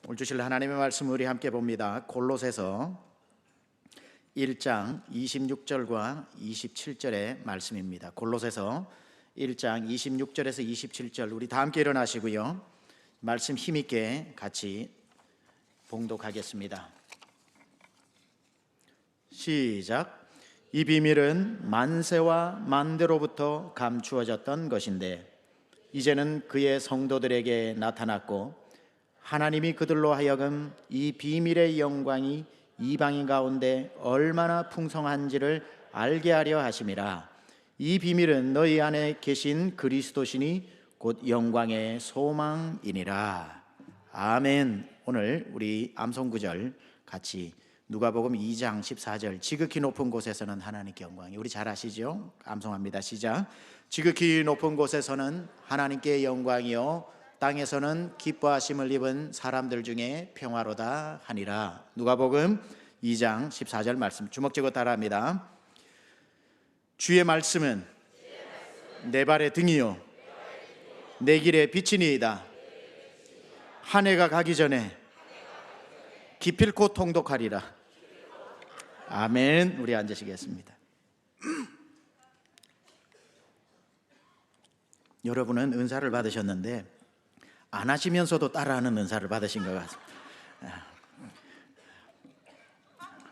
오늘 주실 하나님의 말씀 우리 함께 봅니다. 골로새서 1장 26절과 27절의 말씀입니다. 골로새서 1장 26절에서 27절 우리 다 함께 일어나시고요, 말씀 힘있게 같이 봉독하겠습니다. 시작. 이 비밀은 만세와 만대로부터 감추어졌던 것인데 이제는 그의 성도들에게 나타났고 하나님이 그들로 하여금 이 비밀의 영광이 이방인 가운데 얼마나 풍성한지를 알게 하려 하심이라. 이 비밀은 너희 안에 계신 그리스도시니 곧 영광의 소망이니라. 아멘. 오늘 우리 암송구절 같이 누가복음 2장 14절 지극히 높은 곳에서는 하나님께 영광이, 우리 잘 아시죠? 암송합니다. 시작. 지극히 높은 곳에서는 하나님께 영광이요 땅에서는 기뻐하심을 입은 사람들 중에 평화로다 하니라. 누가복음 2장 14절 말씀 주먹 쥐고 따라합니다. 주의 말씀은 내 발의 등이요 내 길의 빛이니이다. 한 해가 가기 전에 기필코 통독하리라. 아멘. 우리 앉으시겠습니다. 여러분은 은사를 받으셨는데 안 하시면서도 따라하는 은사를 받으신 것 같습니다.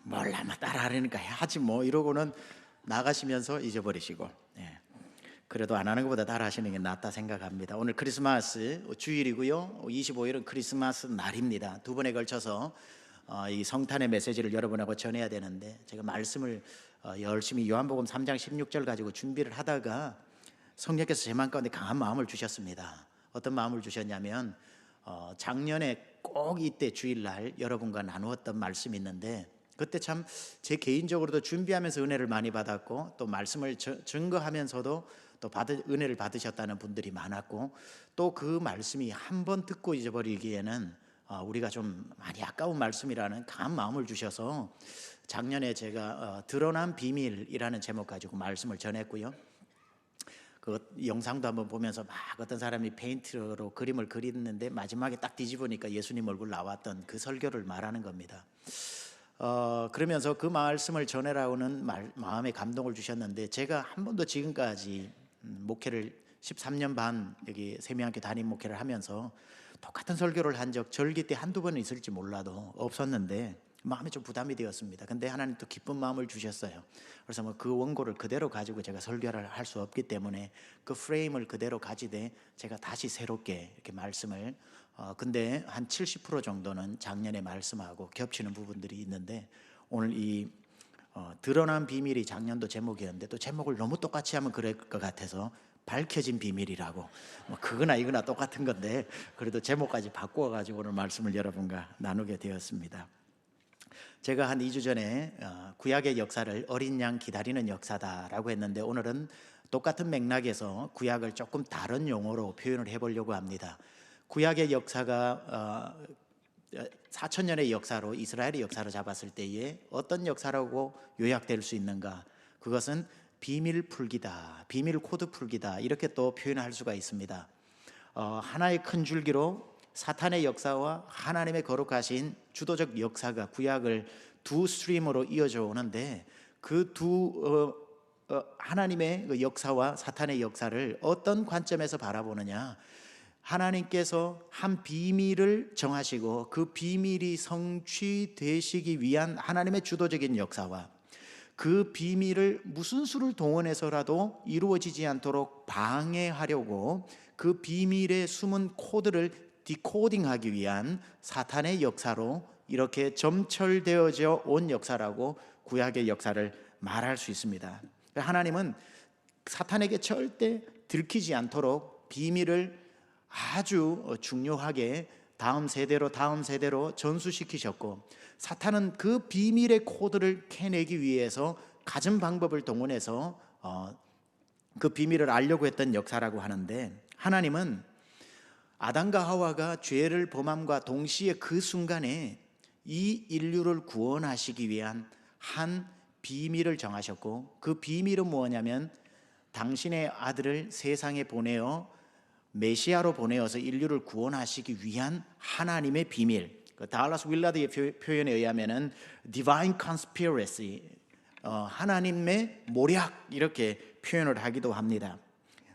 몰라, 뭐 따라하려니까 해야지 뭐 이러고는 나가시면서 잊어버리시고, 그래도 안 하는 것보다 따라하시는 게 낫다 생각합니다. 오늘 크리스마스 주일이고요, 25일은 크리스마스 날입니다. 두 번에 걸쳐서 이 성탄의 메시지를 여러분하고 전해야 되는데 제가 말씀을 열심히 요한복음 3장 16절 가지고 준비를 하다가 성령께서 제 마음 가운데 강한 마음을 주셨습니다. 어떤 마음을 주셨냐면 작년에 꼭 이때 주일날 여러분과 나누었던 말씀이 있는데 그때 참 제 개인적으로도 준비하면서 은혜를 많이 받았고 또 말씀을 증거하면서도 또 은혜를 받으셨다는 분들이 많았고 또 그 말씀이 한 번 듣고 잊어버리기에는 우리가 좀 많이 아까운 말씀이라는 강한 마음을 주셔서 작년에 제가 드러난 비밀이라는 제목 가지고 말씀을 전했고요. 그 영상도 한번 보면서 막 어떤 사람이 페인트로 그림을 그리는데 마지막에 딱 뒤집으니까 예수님 얼굴 나왔던 그 설교를 말하는 겁니다. 그러면서 그 말씀을 전해라고는 마음에 감동을 주셨는데 제가 한 번도 지금까지 목회를 13년 반 여기 세미한교 담임 목회를 하면서 똑같은 설교를 한 적 절기 때 한두 번은 있을지 몰라도 없었는데 마음에 좀 부담이 되었습니다. 근데 하나님 또 기쁜 마음을 주셨어요. 그래서 뭐 그 원고를 그대로 가지고 제가 설교를 할 수 없기 때문에 그 프레임을 그대로 가지되 제가 다시 새롭게 이렇게 말씀을 근데 한 70% 정도는 작년에 말씀하고 겹치는 부분들이 있는데 오늘 이 드러난 비밀이 작년도 제목이었는데 또 제목을 너무 똑같이 하면 그럴 것 같아서 밝혀진 비밀이라고, 뭐 그거나 이거나 똑같은 건데 그래도 제목까지 바꾸어가지고 오늘 말씀을 여러분과 나누게 되었습니다. 제가 한 2주 전에 구약의 역사를 어린 양 기다리는 역사다라고 했는데 오늘은 똑같은 맥락에서 구약을 조금 다른 용어로 표현을 해보려고 합니다. 구약의 역사가 4,000년의 역사로 이스라엘의 역사로 잡았을 때에 어떤 역사라고 요약될 수 있는가? 그것은 비밀 풀기다, 비밀 코드 풀기다, 이렇게 또 표현할 수가 있습니다. 하나의 큰 줄기로 사탄의 역사와 하나님의 거룩하신 주도적 역사가 구약을 두 스트림으로 이어져 오는데 그 두 하나님의 그 역사와 사탄의 역사를 어떤 관점에서 바라보느냐, 하나님께서 한 비밀을 정하시고 그 비밀이 성취되시기 위한 하나님의 주도적인 역사와 그 비밀을 무슨 수를 동원해서라도 이루어지지 않도록 방해하려고 그 비밀의 숨은 코드를 디코딩하기 위한 사탄의 역사로 이렇게 점철되어져 온 역사라고 구약의 역사를 말할 수 있습니다. 하나님은 사탄에게 절대 들키지 않도록 비밀을 아주 중요하게 다음 세대로 전수시키셨고 사탄은 그 비밀의 코드를 캐내기 위해서 갖은 방법을 동원해서 그 비밀을 알려고 했던 역사라고 하는데 하나님은 아담과 하와가 죄를 범함과 동시에 그 순간에 이 인류를 구원하시기 위한 한 비밀을 정하셨고 그 비밀은 뭐냐면 당신의 아들을 세상에 보내어 메시아로 보내어서 인류를 구원하시기 위한 하나님의 비밀, 그 달라스 윌라드의 표현에 의하면은 divine conspiracy, 하나님의 모략 이렇게 표현을 하기도 합니다.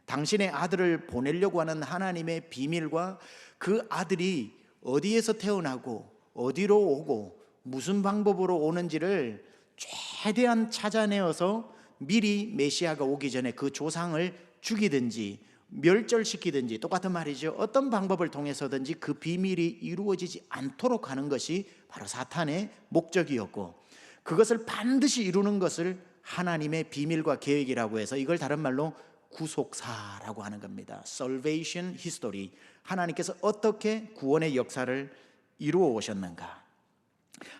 당신의 아들을 보내려고 하는 하나님의 비밀과 그 아들이 어디에서 태어나고 어디로 오고 무슨 방법으로 오는지를 최대한 찾아내어서 미리 메시아가 오기 전에 그 조상을 죽이든지 멸절시키든지, 똑같은 말이죠. 어떤 방법을 통해서든지 그 비밀이 이루어지지 않도록 하는 것이 바로 사탄의 목적이었고, 그것을 반드시 이루는 것을 하나님의 비밀과 계획이라고 해서 이걸 다른 말로 구속사라고 하는 겁니다. Salvation History, 하나님께서 어떻게 구원의 역사를 이루어 오셨는가.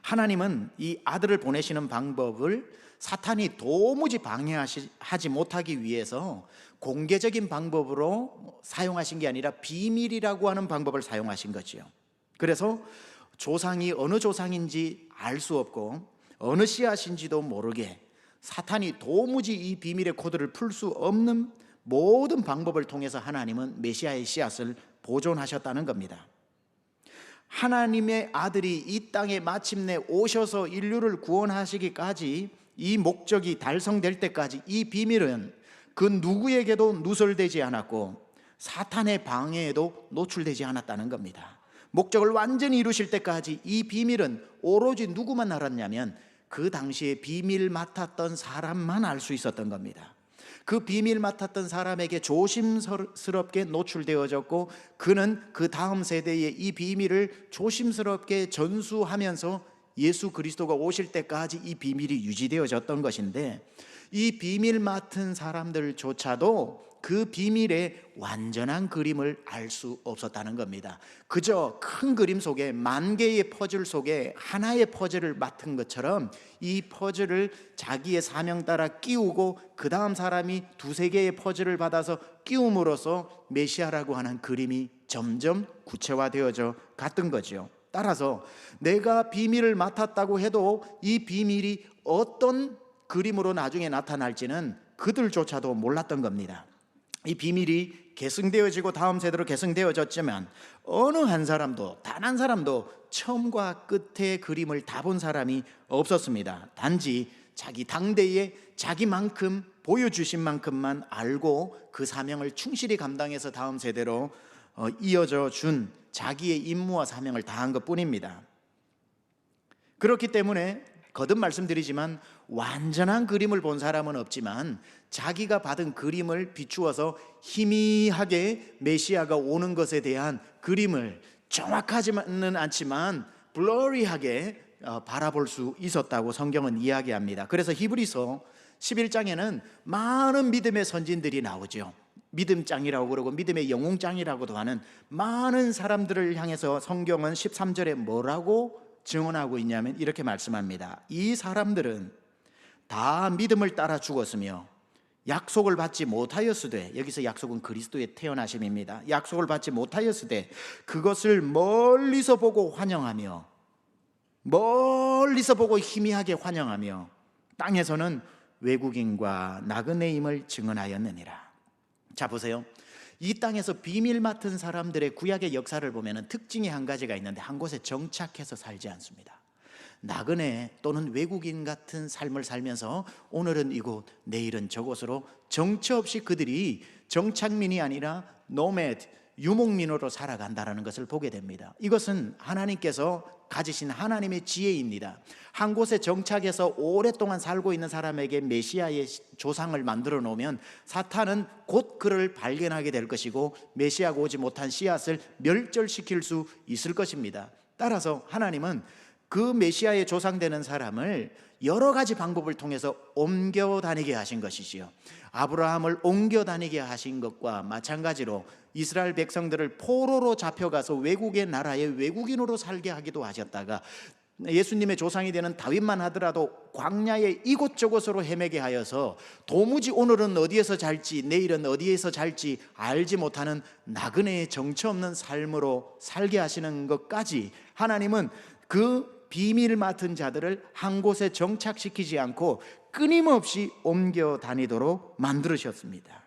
하나님은 이 아들을 보내시는 방법을 사탄이 도무지 방해하지 못하기 위해서 공개적인 방법으로 사용하신 게 아니라 비밀이라고 하는 방법을 사용하신 거죠. 그래서 조상이 어느 조상인지 알 수 없고 어느 씨앗인지도 모르게 사탄이 도무지 이 비밀의 코드를 풀 수 없는 모든 방법을 통해서 하나님은 메시아의 씨앗을 보존하셨다는 겁니다. 하나님의 아들이 이 땅에 마침내 오셔서 인류를 구원하시기까지, 이 목적이 달성될 때까지 이 비밀은 그 누구에게도 누설되지 않았고 사탄의 방해에도 노출되지 않았다는 겁니다. 목적을 완전히 이루실 때까지 이 비밀은 오로지 누구만 알았냐면 그 당시에 비밀 맡았던 사람만 알 수 있었던 겁니다. 그 비밀 맡았던 사람에게 조심스럽게 노출되어졌고, 그는 그 다음 세대에 이 비밀을 조심스럽게 전수하면서 예수 그리스도가 오실 때까지 이 비밀이 유지되어졌던 것인데, 이 비밀 맡은 사람들조차도 그 비밀의 완전한 그림을 알 수 없었다는 겁니다. 그저 큰 그림 속에, 만 개의 퍼즐 속에 하나의 퍼즐을 맡은 것처럼 이 퍼즐을 자기의 사명 따라 끼우고 그 다음 사람이 두세 개의 퍼즐을 받아서 끼움으로써 메시아라고 하는 그림이 점점 구체화되어져 갔던 거죠. 따라서 내가 비밀을 맡았다고 해도 이 비밀이 어떤 그림으로 나중에 나타날지는 그들조차도 몰랐던 겁니다. 이 비밀이 계승되어지고 다음 세대로 계승되어졌지만 어느 한 사람도, 단 한 사람도 처음과 끝의 그림을 다 본 사람이 없었습니다. 단지 자기 당대에 자기만큼 보여주신 만큼만 알고 그 사명을 충실히 감당해서 다음 세대로 이어져 준 자기의 임무와 사명을 다한 것뿐입니다. 그렇기 때문에 거듭 말씀드리지만 완전한 그림을 본 사람은 없지만 자기가 받은 그림을 비추어서 희미하게 메시아가 오는 것에 대한 그림을 정확하지는 않지만 블러리하게 바라볼 수 있었다고 성경은 이야기합니다. 그래서 히브리서 11장에는 많은 믿음의 선진들이 나오죠. 믿음장이라고 그러고 믿음의 영웅장이라고도 하는 많은 사람들을 향해서 성경은 13절에 뭐라고 증언하고 있냐면 이렇게 말씀합니다. 이 사람들은 다 믿음을 따라 죽었으며 약속을 받지 못하였으되, 여기서 약속은 그리스도의 태어나심입니다. 약속을 받지 못하였으되 그것을 멀리서 보고 환영하며, 멀리서 보고 희미하게 환영하며 땅에서는 외국인과 나그네임을 증언하였느니라. 자 보세요. 이 땅에서 비밀 맡은 사람들의 구약의 역사를 보면 특징이 한 가지가 있는데, 한 곳에 정착해서 살지 않습니다. 나그네 또는 외국인 같은 삶을 살면서 오늘은 이곳, 내일은 저곳으로 정처 없이 그들이 정착민이 아니라 노매드, 유목민으로 살아간다는 것을 보게 됩니다. 이것은 하나님께서 가지신 하나님의 지혜입니다. 한 곳에 정착해서 오랫동안 살고 있는 사람에게 메시아의 조상을 만들어 놓으면 사탄은 곧 그를 발견하게 될 것이고 메시아가 오지 못한 씨앗을 멸절시킬 수 있을 것입니다. 따라서 하나님은 그 메시아의 조상되는 사람을 여러 가지 방법을 통해서 옮겨 다니게 하신 것이지요. 아브라함을 옮겨 다니게 하신 것과 마찬가지로 이스라엘 백성들을 포로로 잡혀가서 외국의 나라에 외국인으로 살게 하기도 하셨다가, 예수님의 조상이 되는 다윗만 하더라도 광야의 이곳저곳으로 헤매게 하여서 도무지 오늘은 어디에서 잘지 내일은 어디에서 잘지 알지 못하는 나그네의 정처 없는 삶으로 살게 하시는 것까지, 하나님은 그 비밀 맡은 자들을 한 곳에 정착시키지 않고 끊임없이 옮겨 다니도록 만들으셨습니다.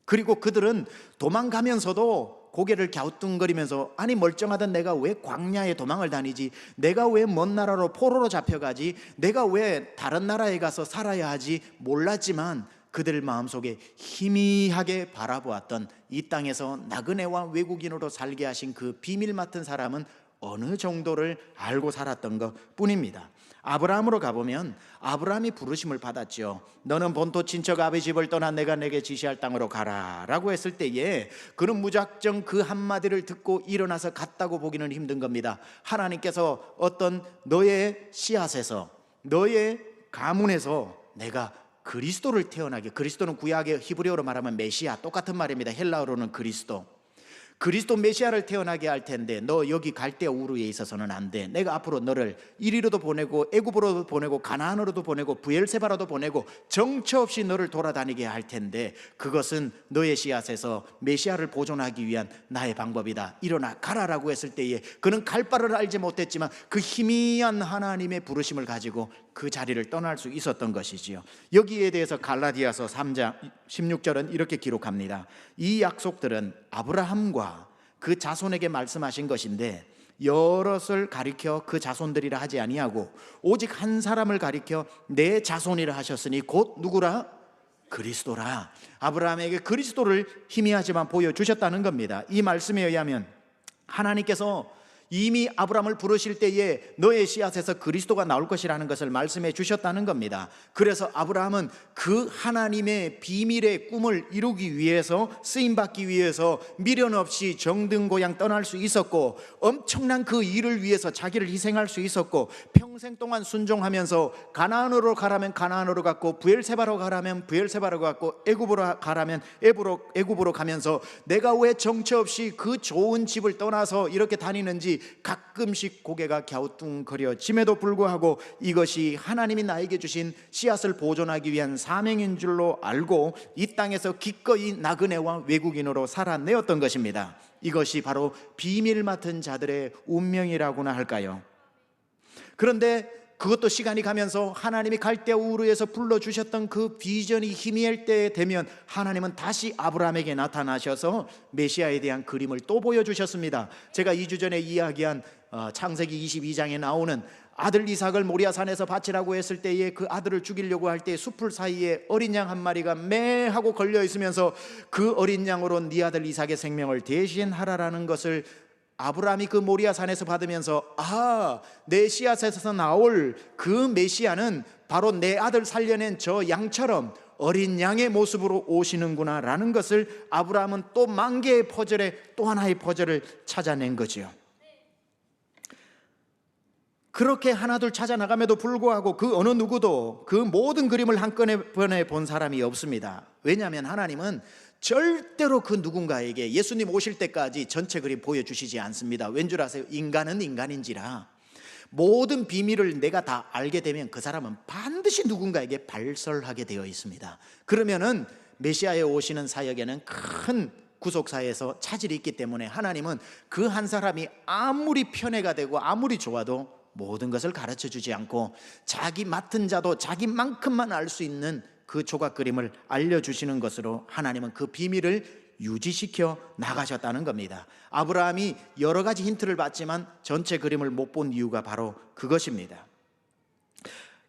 그리고 그들은 도망가면서도 고개를 갸우뚱거리면서 아니 멀쩡하던 내가 왜 광야에 도망을 다니지? 내가 왜 먼 나라로 포로로 잡혀가지? 내가 왜 다른 나라에 가서 살아야 하지? 몰랐지만 그들 마음속에 희미하게 바라보았던 이 땅에서 나그네와 외국인으로 살게 하신 그 비밀 맡은 사람은 어느 정도를 알고 살았던 것 뿐입니다. 아브라함으로 가보면 아브라함이 부르심을 받았죠. 너는 본토 친척 아비 집을 떠나 내가 내게 지시할 땅으로 가라 라고 했을 때에 그는 무작정 그 한마디를 듣고 일어나서 갔다고 보기는 힘든 겁니다. 하나님께서 어떤 너의 씨앗에서, 너의 가문에서 내가 그리스도를 태어나게, 그리스도는 구약의 히브리어로 말하면 메시아, 똑같은 말입니다. 헬라어로는 그리스도 메시아를 태어나게 할 텐데 너 여기 갈대아 우르에 있어서는 안 돼. 내가 앞으로 너를 이리로도 보내고 애굽으로도 보내고 가나안으로도 보내고 브엘세바로도 보내고 정처 없이 너를 돌아다니게 할 텐데 그것은 너의 씨앗에서 메시아를 보존하기 위한 나의 방법이다. 일어나 가라라고 했을 때에 그는 갈 바를 알지 못했지만 그 희미한 하나님의 부르심을 가지고 그 자리를 떠날 수 있었던 것이지요. 여기에 대해서 갈라디아서 3장 16절은 이렇게 기록합니다. 이 약속들은 아브라함과 그 자손에게 말씀하신 것인데 여럿을 가리켜 그 자손들이라 하지 아니하고 오직 한 사람을 가리켜 내 자손이라 하셨으니 곧 누구라? 그리스도라. 아브라함에게 그리스도를 희미하지만 보여주셨다는 겁니다. 이 말씀에 의하면 하나님께서 이미 아브라함을 부르실 때에 너의 씨앗에서 그리스도가 나올 것이라는 것을 말씀해 주셨다는 겁니다. 그래서 아브라함은 그 하나님의 비밀의 꿈을 이루기 위해서, 쓰임받기 위해서 미련 없이 정든 고향 떠날 수 있었고 엄청난 그 일을 위해서 자기를 희생할 수 있었고 평생 동안 순종하면서 가나안으로 가라면 가나안으로 갔고 브엘세바로 가라면 브엘세바로 갔고 애굽으로 가라면 애굽으로 가면서 내가 왜 정처 없이 그 좋은 집을 떠나서 이렇게 다니는지 가끔씩 고개가 갸우뚱거려짐에도 불구하고 이것이 하나님이 나에게 주신 씨앗을 보존하기 위한 사명인 줄로 알고 이 땅에서 기꺼이 나그네와 외국인으로 살아내었던 것입니다. 이것이 바로 비밀 맡은 자들의 운명이라고나 할까요? 그런데 그것도 시간이 가면서 하나님이 갈대아 우르에서 불러주셨던 그 비전이 희미할 때 되면 하나님은 다시 아브라함에게 나타나셔서 메시아에 대한 그림을 또 보여주셨습니다. 제가 2주 전에 이야기한 창세기 22장에 나오는 아들 이삭을 모리아산에서 바치라고 했을 때에 그 아들을 죽이려고 할 때 숲풀 사이에 어린 양 한 마리가 매 하고 걸려 있으면서 그 어린 양으로 네 아들 이삭의 생명을 대신하라라는 것을 아브라함이 그 모리아산에서 받으면서 내 씨앗에서 나올 그 메시아는 바로 내 아들 살려낸 저 양처럼 어린 양의 모습으로 오시는구나 라는 것을 아브라함은 또 만 개의 퍼즐에 또 하나의 퍼즐을 찾아낸 거죠. 그렇게 하나둘 찾아나감에도 불구하고 그 어느 누구도 그 모든 그림을 한꺼번에 본 사람이 없습니다. 왜냐하면 하나님은 절대로 그 누군가에게 예수님 오실 때까지 전체 그림 보여주시지 않습니다. 왠 줄 아세요? 인간은 인간인지라 모든 비밀을 내가 다 알게 되면 그 사람은 반드시 누군가에게 발설하게 되어 있습니다. 그러면은 메시아에 오시는 사역에는 큰 구속사에서 차질이 있기 때문에 하나님은 그 한 사람이 아무리 편애가 되고 아무리 좋아도 모든 것을 가르쳐 주지 않고 자기 맡은 자도 자기만큼만 알 수 있는 그 조각 그림을 알려주시는 것으로 하나님은 그 비밀을 유지시켜 나가셨다는 겁니다. 아브라함이 여러 가지 힌트를 받지만 전체 그림을 못 본 이유가 바로 그것입니다.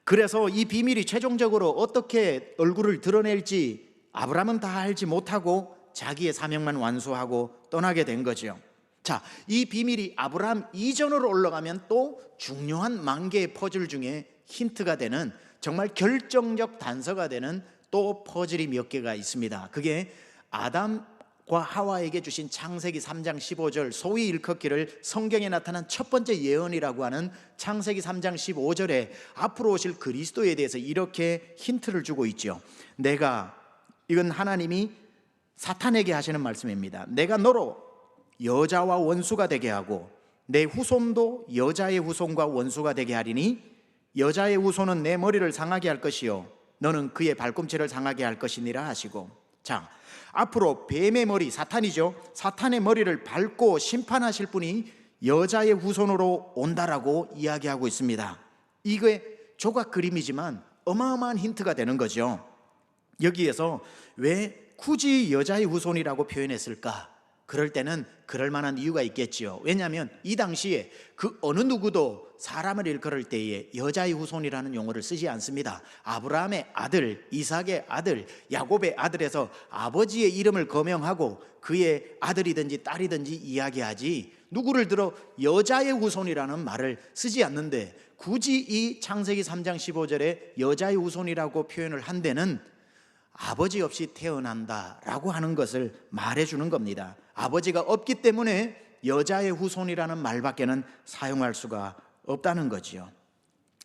그래서 이 비밀이 최종적으로 어떻게 얼굴을 드러낼지 아브라함은 다 알지 못하고 자기의 사명만 완수하고 떠나게 된 거죠. 자, 이 비밀이 아브라함 이전으로 올라가면 또 중요한 만 개의 퍼즐 중에 힌트가 되는 정말 결정적 단서가 되는 또 퍼즐이 몇 개가 있습니다. 그게 아담과 하와에게 주신 창세기 3장 15절 소위 일컫기를 성경에 나타난 첫 번째 예언이라고 하는 창세기 3장 15절에 앞으로 오실 그리스도에 대해서 이렇게 힌트를 주고 있죠. 이건 하나님이 사탄에게 하시는 말씀입니다. 내가 너로 여자와 원수가 되게 하고 내 후손도 여자의 후손과 원수가 되게 하리니 여자의 후손은 내 머리를 상하게 할 것이요 너는 그의 발꿈치를 상하게 할 것이니라 하시고, 자, 앞으로 뱀의 머리, 사탄이죠. 사탄의 머리를 밟고 심판하실 분이 여자의 후손으로 온다라고 이야기하고 있습니다. 이게 조각 그림이지만 어마어마한 힌트가 되는 거죠. 여기에서 왜 굳이 여자의 후손이라고 표현했을까? 그럴 때는 그럴 만한 이유가 있겠지요. 왜냐하면 이 당시에 그 어느 누구도 사람을 일컬을 때에 여자의 후손이라는 용어를 쓰지 않습니다. 아브라함의 아들, 이삭의 아들, 야곱의 아들에서 아버지의 이름을 거명하고 그의 아들이든지 딸이든지 이야기하지 누구를 들어 여자의 후손이라는 말을 쓰지 않는데, 굳이 이 창세기 3장 15절에 여자의 후손이라고 표현을 한 데는 아버지 없이 태어난다라고 하는 것을 말해주는 겁니다. 아버지가 없기 때문에 여자의 후손이라는 말밖에는 사용할 수가 없다는 거지요.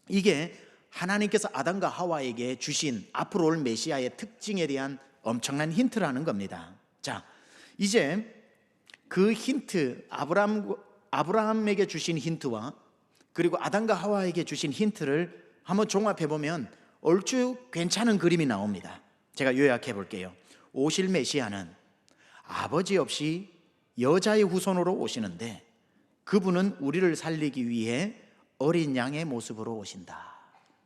이게 하나님께서 아담과 하와에게 주신 앞으로 올 메시아의 특징에 대한 엄청난 힌트라는 겁니다. 자, 이제 그 힌트, 아브라함에게 주신 힌트와 그리고 아담과 하와에게 주신 힌트를 한번 종합해 보면 얼추 괜찮은 그림이 나옵니다. 제가 요약해 볼게요. 오실 메시아는 아버지 없이 여자의 후손으로 오시는데, 그분은 우리를 살리기 위해 어린 양의 모습으로 오신다.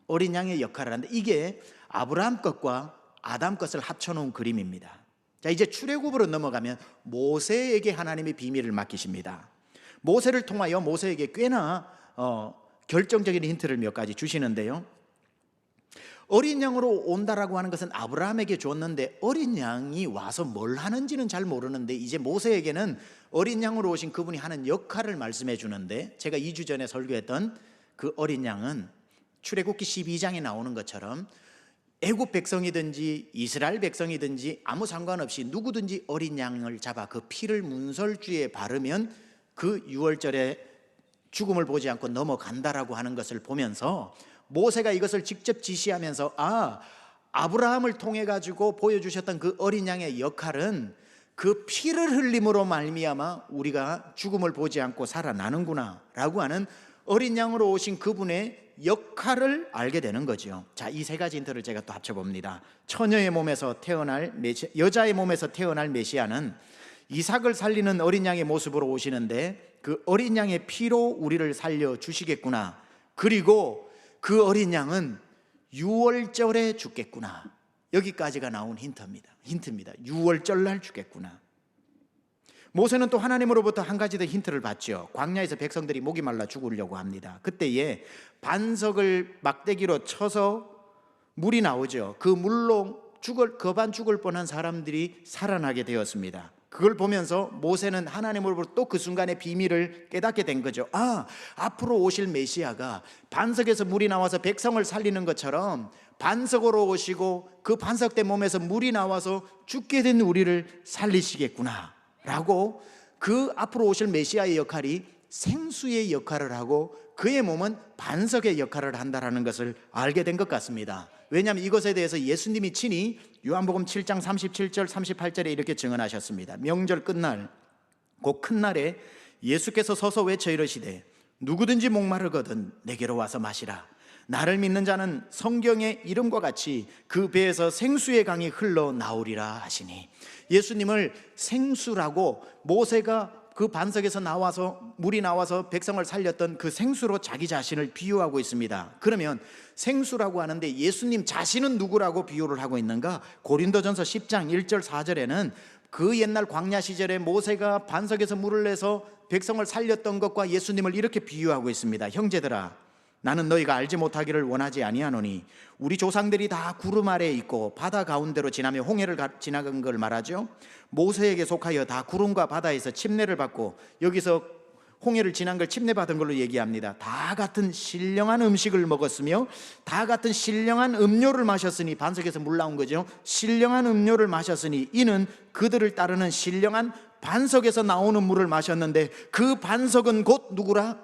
어린 양의 역할을 하는데, 이게 아브라함 것과 아담 것을 합쳐놓은 그림입니다. 자, 이제 출애굽으로 넘어가면 모세에게 하나님이 비밀을 맡기십니다. 모세를 통하여 모세에게 꽤나 결정적인 힌트를 몇 가지 주시는데요. 어린 양으로 온다라고 하는 것은 아브라함에게 줬는데, 어린 양이 와서 뭘 하는지는 잘 모르는데, 이제 모세에게는 어린 양으로 오신 그분이 하는 역할을 말씀해 주는데, 제가 2주 전에 설교했던 그 어린 양은 출애굽기 12장에 나오는 것처럼 애굽 백성이든지 이스라엘 백성이든지 아무 상관없이 누구든지 어린 양을 잡아 그 피를 문설주에 바르면 그 유월절에 죽음을 보지 않고 넘어간다라고 하는 것을 보면서, 모세가 이것을 직접 지시하면서 아브라함을 통해 가지고 보여주셨던 그 어린 양의 역할은 그 피를 흘림으로 말미암아 우리가 죽음을 보지 않고 살아나는구나 라고 하는 어린 양으로 오신 그분의 역할을 알게 되는 거죠. 자, 이 세 가지 힌트를 제가 또 합쳐봅니다. 처녀의 몸에서 태어날 여자의 몸에서 태어날 메시아는 이삭을 살리는 어린 양의 모습으로 오시는데, 그 어린 양의 피로 우리를 살려주시겠구나. 그리고 그 어린 양은 유월절에 죽겠구나. 여기까지가 나온 힌트입니다. 유월절날 죽겠구나. 모세는 또 하나님으로부터 한 가지 더 힌트를 받죠. 광야에서 백성들이 목이 말라 죽으려고 합니다. 그때에 반석을 막대기로 쳐서 물이 나오죠. 그 물로 거반 죽을 뻔한 사람들이 살아나게 되었습니다. 그걸 보면서 모세는 하나님으로부터 또 그 순간의 비밀을 깨닫게 된 거죠. 앞으로 오실 메시아가 반석에서 물이 나와서 백성을 살리는 것처럼 반석으로 오시고 그 반석된 몸에서 물이 나와서 죽게 된 우리를 살리시겠구나 라고, 그 앞으로 오실 메시아의 역할이 생수의 역할을 하고 그의 몸은 반석의 역할을 한다는 것을 알게 된 것 같습니다. 왜냐하면 이것에 대해서 예수님이 친히 요한복음 7장 37절 38절에 이렇게 증언하셨습니다. 명절 끝날 곧 큰 날에 예수께서 서서 외쳐 이르시되 누구든지 목마르거든 내게로 와서 마시라. 나를 믿는 자는 성경의 이름과 같이 그 배에서 생수의 강이 흘러나오리라 하시니, 예수님을 생수라고, 모세가 그 반석에서 나와서 물이 나와서 백성을 살렸던 그 생수로 자기 자신을 비유하고 있습니다. 그러면 생수라고 하는데 예수님 자신은 누구라고 비유를 하고 있는가? 고린도전서 10장 1절 4절에는 그 옛날 광야 시절에 모세가 반석에서 물을 내서 백성을 살렸던 것과 예수님을 이렇게 비유하고 있습니다. 형제들아, 나는 너희가 알지 못하기를 원하지 아니하노니 우리 조상들이 다 구름 아래에 있고 바다 가운데로 지나며 홍해를 지나간 걸 말하죠. 모세에게 속하여 다 구름과 바다에서 침례를 받고, 여기서 홍해를 지난 걸 침례받은 걸로 얘기합니다. 다 같은 신령한 음식을 먹었으며 다 같은 신령한 음료를 마셨으니, 반석에서 물 나온 거죠. 신령한 음료를 마셨으니 이는 그들을 따르는 신령한 반석에서 나오는 물을 마셨는데 그 반석은 곧 누구라?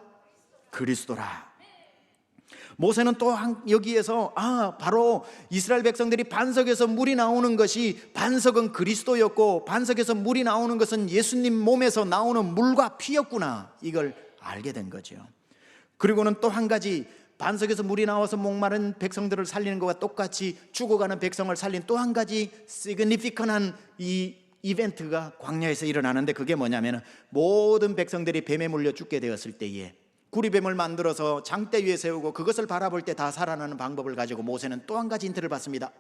그리스도라. 모세는 또 여기에서 바로 이스라엘 백성들이 반석에서 물이 나오는 것이, 반석은 그리스도였고 반석에서 물이 나오는 것은 예수님 몸에서 나오는 물과 피였구나, 이걸 알게 된 거죠. 그리고는 또 한 가지, 반석에서 물이 나와서 목마른 백성들을 살리는 것과 똑같이 죽어가는 백성을 살린 또 한 가지 시그니피컨한 이 이벤트가 광야에서 일어나는데, 그게 뭐냐면 모든 백성들이 뱀에 물려 죽게 되었을 때에 구리뱀을 만들어서 장대 위에 세우고 그것을 바라볼 때 다 살아나는 방법을 가지고 모세는 또 한 가지 힌트를 받습니다.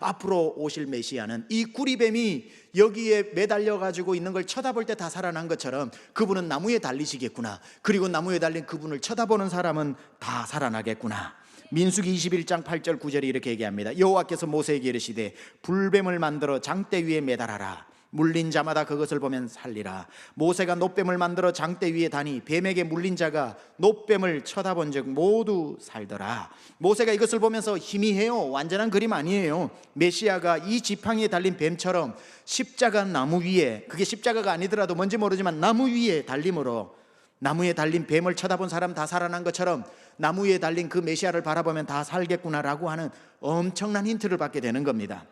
앞으로 오실 메시아는 이 구리뱀이 여기에 매달려 가지고 있는 걸 쳐다볼 때 다 살아난 것처럼 그분은 나무에 달리시겠구나. 그리고 나무에 달린 그분을 쳐다보는 사람은 다 살아나겠구나. 민수기 21장 8절 9절이 이렇게 얘기합니다. 여호와께서 모세에게 이르시되 불뱀을 만들어 장대 위에 매달아라. 물린 자마다 그것을 보면 살리라. 모세가 놋뱀을 만들어 장대 위에 다니 뱀에게 물린 자가 놋뱀을 쳐다본 즉 모두 살더라. 모세가 이것을 보면서 희미해요. 완전한 그림 아니에요. 메시아가 이 지팡이에 달린 뱀처럼 십자가 나무 위에, 그게 십자가가 아니더라도 뭔지 모르지만 나무 위에 달림으로, 나무에 달린 뱀을 쳐다본 사람 다 살아난 것처럼 나무 위에 달린 그 메시아를 바라보면 다 살겠구나라고 하는 엄청난 힌트를 받게 되는 겁니다.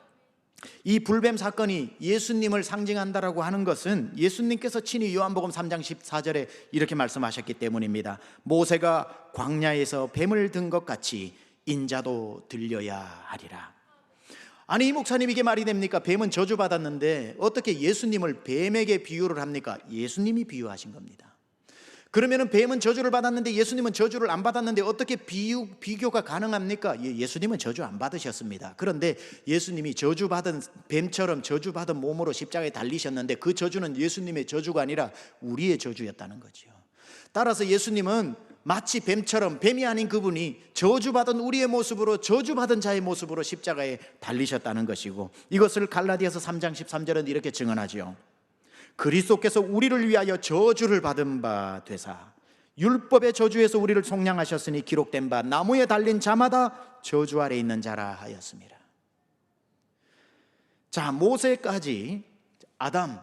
이 불뱀 사건이 예수님을 상징한다라고 하는 것은 예수님께서 친히 요한복음 3장 14절에 이렇게 말씀하셨기 때문입니다. 모세가 광야에서 뱀을 든 것 같이 인자도 들려야 하리라. 아니, 이 목사님 이게 말이 됩니까? 뱀은 저주받았는데 어떻게 예수님을 뱀에게 비유를 합니까? 예수님이 비유하신 겁니다. 그러면은 뱀은 저주를 받았는데 예수님은 저주를 안 받았는데 어떻게 비교가 가능합니까? 예수님은 저주 안 받으셨습니다. 그런데 예수님이 저주받은 뱀처럼 저주받은 몸으로 십자가에 달리셨는데 그 저주는 예수님의 저주가 아니라 우리의 저주였다는 거죠. 따라서 예수님은 마치 뱀처럼, 뱀이 아닌 그분이 저주받은 우리의 모습으로, 저주받은 자의 모습으로 십자가에 달리셨다는 것이고, 이것을 갈라디아서 3장 13절은 이렇게 증언하죠. 그리스도께서 우리를 위하여 저주를 받은 바 되사 율법의 저주에서 우리를 속량하셨으니 기록된 바 나무에 달린 자마다 저주 아래 있는 자라 하였습니다. 자, 모세까지, 아담,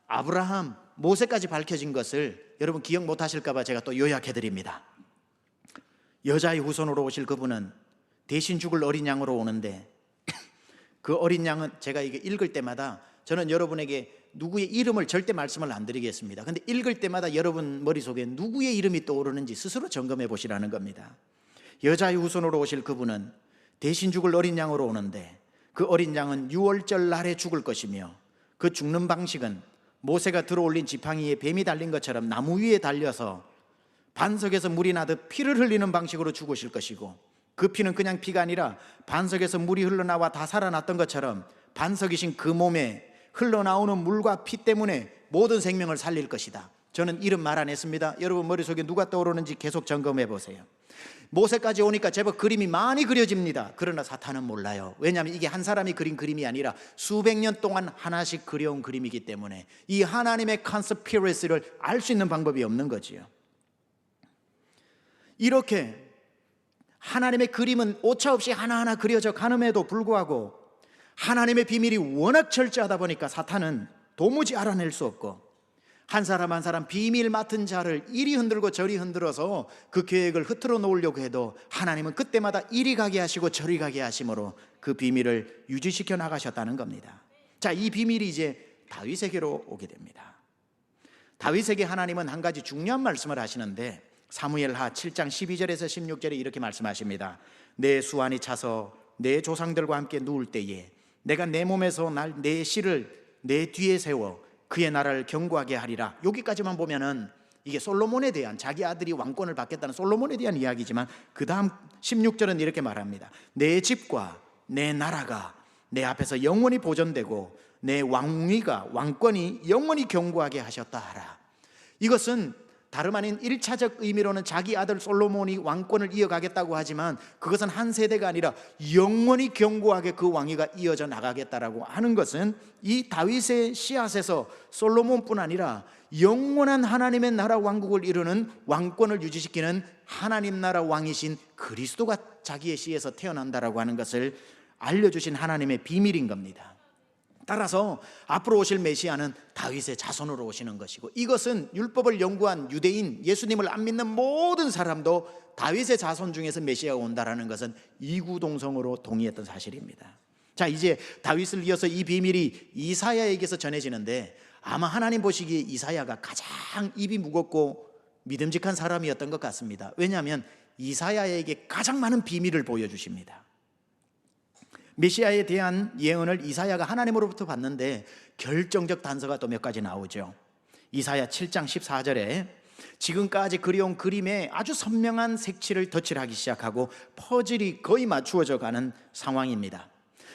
아브라함, 모세까지 밝혀진 것을 여러분 기억 못하실까 봐 제가 또 요약해 드립니다. 여자의 후손으로 오실 그분은 대신 죽을 어린 양으로 오는데 그 어린 양은 제가 이게 읽을 때마다 저는 여러분에게 누구의 이름을 절대 말씀을 안 드리겠습니다. 근데 읽을 때마다 여러분 머릿속에 누구의 이름이 떠오르는지 스스로 점검해 보시라는 겁니다. 여자의 후손으로 오실 그분은 대신 죽을 어린 양으로 오는데 그 어린 양은 유월절 날에 죽을 것이며 그 죽는 방식은 모세가 들어올린 지팡이에 뱀이 달린 것처럼 나무 위에 달려서 반석에서 물이 나듯 피를 흘리는 방식으로 죽으실 것이고, 그 피는 그냥 피가 아니라 반석에서 물이 흘러나와 다 살아났던 것처럼 반석이신 그 몸에 흘러나오는 물과 피 때문에 모든 생명을 살릴 것이다. 저는 이름 말 안 했습니다. 여러분 머릿속에 누가 떠오르는지 계속 점검해 보세요. 모세까지 오니까 제법 그림이 많이 그려집니다. 그러나 사탄은 몰라요. 왜냐하면 이게 한 사람이 그린 그림이 아니라 수백 년 동안 하나씩 그려온 그림이기 때문에 이 하나님의 컨스피러시를 알 수 있는 방법이 없는 거지요. 이렇게 하나님의 그림은 오차없이 하나하나 그려져 가는에도 불구하고 하나님의 비밀이 워낙 철저하다 보니까 사탄은 도무지 알아낼 수 없고, 한 사람 한 사람 비밀 맡은 자를 이리 흔들고 저리 흔들어서 그 계획을 흐트러 놓으려고 해도 하나님은 그때마다 이리 가게 하시고 저리 가게 하심으로 그 비밀을 유지시켜 나가셨다는 겁니다. 자, 이 비밀이 이제 다윗에게로 오게 됩니다. 다윗에게 하나님은 한 가지 중요한 말씀을 하시는데 사무엘하 7장 12절에서 16절에 이렇게 말씀하십니다. 내 수완이 차서 내 조상들과 함께 누울 때에 내가 내 몸에서 내 씨를 내 뒤에 세워 그의 나라를 견고하게 하리라. 여기까지만 보면은 이게 솔로몬에 대한, 자기 아들이 왕권을 받겠다는 솔로몬에 대한 이야기지만 그 다음 16절은 이렇게 말합니다. 내 집과 내 나라가 내 앞에서 영원히 보존되고 내 왕위가, 왕권이 영원히 견고하게 하셨다 하라. 이것은 다름 아닌 1차적 의미로는 자기 아들 솔로몬이 왕권을 이어가겠다고 하지만 그것은 한 세대가 아니라 영원히 견고하게 그 왕위가 이어져 나가겠다라고 하는 것은 이 다윗의 씨앗에서 솔로몬뿐 아니라 영원한 하나님의 나라 왕국을 이루는, 왕권을 유지시키는 하나님 나라 왕이신 그리스도가 자기의 씨에서 태어난다라고 하는 것을 알려주신 하나님의 비밀인 겁니다. 따라서 앞으로 오실 메시아는 다윗의 자손으로 오시는 것이고, 이것은 율법을 연구한 유대인, 예수님을 안 믿는 모든 사람도 다윗의 자손 중에서 메시아가 온다라는 것은 이구동성으로 동의했던 사실입니다. 자, 이제 다윗을 이어서 이 비밀이 이사야에게서 전해지는데 아마 하나님 보시기에 이사야가 가장 입이 무겁고 믿음직한 사람이었던 것 같습니다. 왜냐하면 이사야에게 가장 많은 비밀을 보여주십니다. 메시아에 대한 예언을 이사야가 하나님으로부터 받는데 결정적 단서가 또 몇 가지 나오죠. 이사야 7장 14절에 지금까지 그려온 그림에 아주 선명한 색칠을 덧칠하기 시작하고 퍼즐이 거의 맞추어져 가는 상황입니다.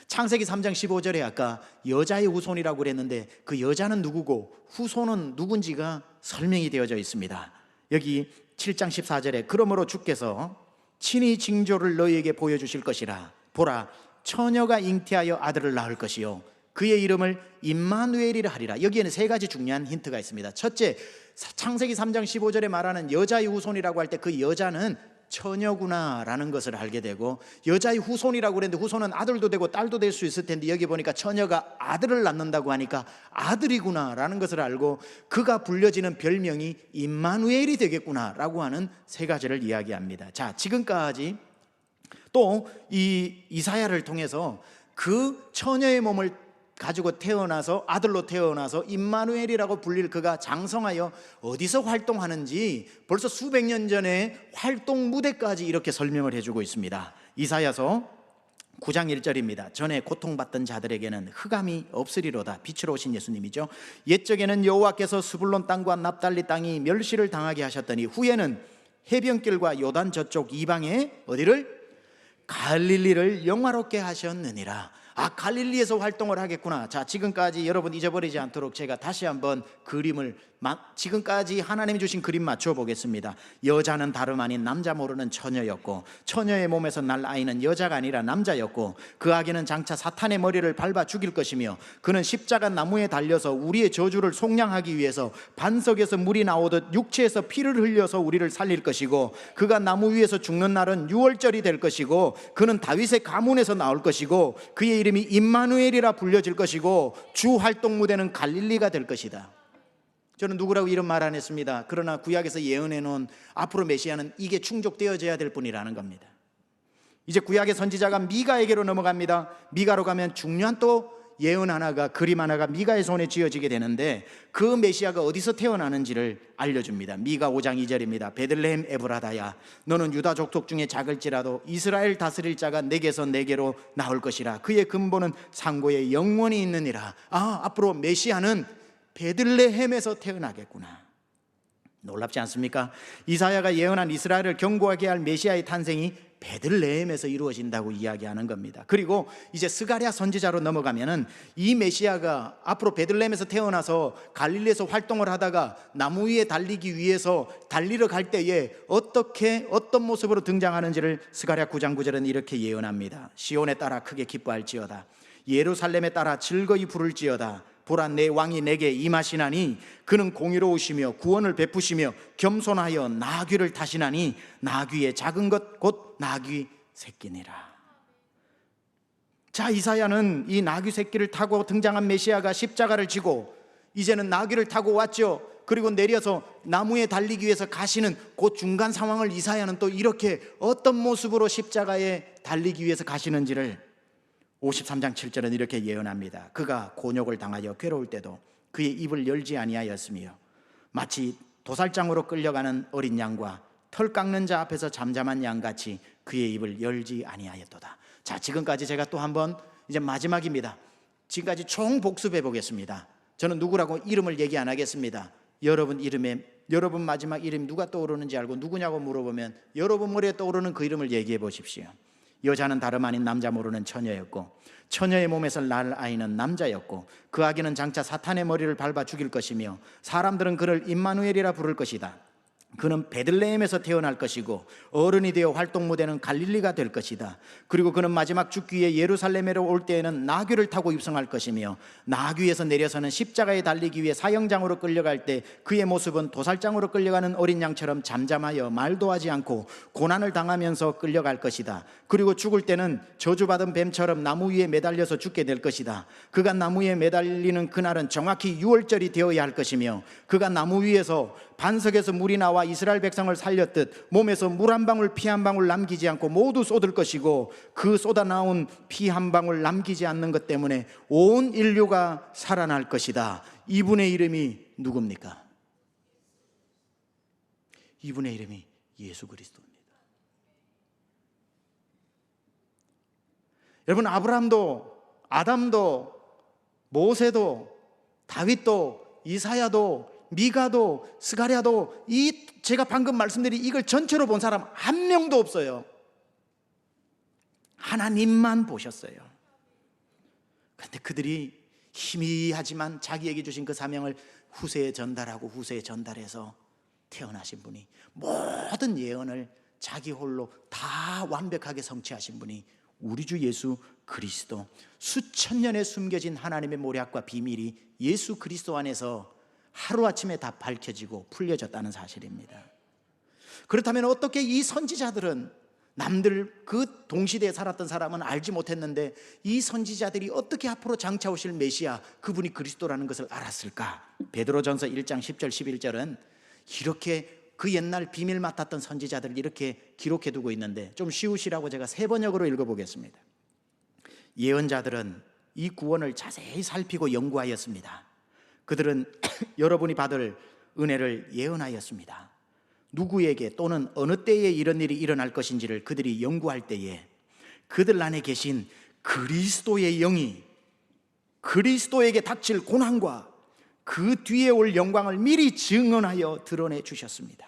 창세기 3장 15절에 아까 여자의 후손이라고 그랬는데 그 여자는 누구고 후손은 누군지가 설명이 되어져 있습니다. 여기 7장 14절에 그러므로 주께서 친히 징조를 너희에게 보여주실 것이라. 보라, 처녀가 잉태하여 아들을 낳을 것이요 그의 이름을 임마누엘이라 하리라. 여기에는 세 가지 중요한 힌트가 있습니다. 첫째, 창세기 3장 15절에 말하는 여자의 후손이라고 할 때 그 여자는 처녀구나라는 것을 알게 되고, 여자의 후손이라고 그랬는데 후손은 아들도 되고 딸도 될 수 있을 텐데 여기 보니까 처녀가 아들을 낳는다고 하니까 아들이구나라는 것을 알고 그가 불려지는 별명이 임마누엘이 되겠구나라고 하는 세 가지를 이야기합니다. 자, 지금까지 또 이 이사야를 통해서 그 처녀의 몸을 가지고 태어나서 아들로 태어나서 임마누엘이라고 불릴 그가 장성하여 어디서 활동하는지 벌써 수백 년 전에 활동 무대까지 이렇게 설명을 해주고 있습니다. 이사야서 9장 1절입니다. 전에 고통받던 자들에게는 흑암이 없으리로다. 빛으로 오신 예수님이죠. 옛적에는 여호와께서 스불론 땅과 납달리 땅이 멸시를 당하게 하셨더니 후에는 해변길과 요단 저쪽 이방에 어디를? 갈릴리를 영화롭게 하셨느니라. 아, 갈릴리에서 활동을 하겠구나. 자, 지금까지 여러분 잊어버리지 않도록 제가 다시 한번 그림을 지금까지 하나님이 주신 그림 맞춰 보겠습니다. 여자는 다름 아닌 남자 모르는 처녀였고, 처녀의 몸에서 날 아이는 여자가 아니라 남자였고, 그 아기는 장차 사탄의 머리를 밟아 죽일 것이며 그는 십자가 나무에 달려서 우리의 저주를 속량하기 위해서 반석에서 물이 나오듯 육체에서 피를 흘려서 우리를 살릴 것이고, 그가 나무 위에서 죽는 날은 유월절이 될 것이고, 그는 다윗의 가문에서 나올 것이고 그의 이름이 임마누엘이라 불려질 것이고 주 활동 무대는 갈릴리가 될 것이다. 저는 누구라고 이런 말 안 했습니다. 그러나 구약에서 예언해 놓은 앞으로 메시아는 이게 충족되어져야 될 분이라는 겁니다. 이제 구약의 선지자가 미가에게로 넘어갑니다. 미가로 가면 중요한 또 예언 하나가, 그림 하나가 미가의 손에 쥐어지게 되는데 그 메시아가 어디서 태어나는지를 알려줍니다. 미가 5장 2절입니다. 베들레헴 에브라다야, 너는 유다 족속 중에 작을지라도 이스라엘 다스릴 자가 내게서 내게로 나올 것이라. 그의 근본은 상고에 영원히 있느니라. 아, 앞으로 메시아는 베들레헴에서 태어나겠구나. 놀랍지 않습니까? 이사야가 예언한 이스라엘을 경고하게 할 메시아의 탄생이 베들레헴에서 이루어진다고 이야기하는 겁니다. 그리고 이제 스가랴 선지자로 넘어가면은 이 메시아가 앞으로 베들레헴에서 태어나서 갈릴리에서 활동을 하다가 나무 위에 달리기 위해서 달리러 갈 때에 어떤 모습으로 등장하는지를 스가랴 9장 9절은 이렇게 예언합니다. 시온에 따라 크게 기뻐할지어다. 예루살렘에 따라 즐거이 부를지어다. 보라, 내 왕이 내게 임하시나니 그는 공의로우시며 구원을 베푸시며 겸손하여 나귀를 타시나니 나귀의 작은 것 곧 나귀 새끼니라. 자, 이사야는 이 나귀 새끼를 타고 등장한 메시아가 십자가를 지고 이제는 나귀를 타고 왔죠. 그리고 내려서 나무에 달리기 위해서 가시는 그 중간 상황을 이사야는 또 이렇게 어떤 모습으로 십자가에 달리기 위해서 가시는지를 53장 7절은 이렇게 예언합니다. 그가 곤욕을 당하여 괴로울 때도 그의 입을 열지 아니하였으며 마치 도살장으로 끌려가는 어린 양과 털 깎는 자 앞에서 잠잠한 양같이 그의 입을 열지 아니하였도다. 자, 지금까지 제가 또 한번 이제 마지막입니다. 지금까지 총 복습해 보겠습니다. 저는 누구라고 이름을 얘기 안 하겠습니다. 여러분 마지막 이름이 누가 떠오르는지 알고 누구냐고 물어보면 여러분 머리에 떠오르는 그 이름을 얘기해 보십시오. 여자는 다름 아닌 남자 모르는 처녀였고 처녀의 몸에서 날 아이는 남자였고 그 아기는 장차 사탄의 머리를 밟아 죽일 것이며 사람들은 그를 임마누엘이라 부를 것이다. 그는 베들레헴에서 태어날 것이고 어른이 되어 활동 무대는 갈릴리가 될 것이다. 그리고 그는 마지막 죽기 위해 예루살렘으로 올 때에는 나귀를 타고 입성할 것이며 나귀에서 내려서는 십자가에 달리기 위해 사형장으로 끌려갈 때 그의 모습은 도살장으로 끌려가는 어린 양처럼 잠잠하여 말도 하지 않고 고난을 당하면서 끌려갈 것이다. 그리고 죽을 때는 저주받은 뱀처럼 나무 위에 매달려서 죽게 될 것이다. 그가 나무에 매달리는 그날은 정확히 유월절이 되어야 할 것이며 그가 나무 위에서 반석에서 물이 나와 이스라엘 백성을 살렸듯 몸에서 물 한 방울 피 한 방울 남기지 않고 모두 쏟을 것이고 그 쏟아 나온 피 한 방울 남기지 않는 것 때문에 온 인류가 살아날 것이다. 이분의 이름이 누굽니까? 이분의 이름이 예수 그리스도입니다. 여러분, 아브라함도 아담도 모세도 다윗도 이사야도 미가도 스가랴도 이 제가 방금 말씀드린 이걸 전체로 본 사람 한 명도 없어요. 하나님만 보셨어요. 그런데 그들이 희미하지만 자기에게 주신 그 사명을 후세에 전달하고 후세에 전달해서 태어나신 분이, 모든 예언을 자기 홀로 다 완벽하게 성취하신 분이 우리 주 예수 그리스도, 수천 년에 숨겨진 하나님의 모략과 비밀이 예수 그리스도 안에서 하루아침에 다 밝혀지고 풀려졌다는 사실입니다. 그렇다면 어떻게 이 선지자들은, 남들 그 동시대에 살았던 사람은 알지 못했는데 이 선지자들이 어떻게 앞으로 장차 오실 메시아, 그분이 그리스도라는 것을 알았을까? 베드로전서 1장 10절 11절은 이렇게 그 옛날 비밀 맡았던 선지자들을 이렇게 기록해 두고 있는데, 좀 쉬우시라고 제가 세 번역으로 읽어보겠습니다. 예언자들은 이 구원을 자세히 살피고 연구하였습니다. 그들은 여러분이 받을 은혜를 예언하였습니다. 누구에게 또는 어느 때에 이런 일이 일어날 것인지를 그들이 연구할 때에 그들 안에 계신 그리스도의 영이 그리스도에게 닥칠 고난과 그 뒤에 올 영광을 미리 증언하여 드러내 주셨습니다.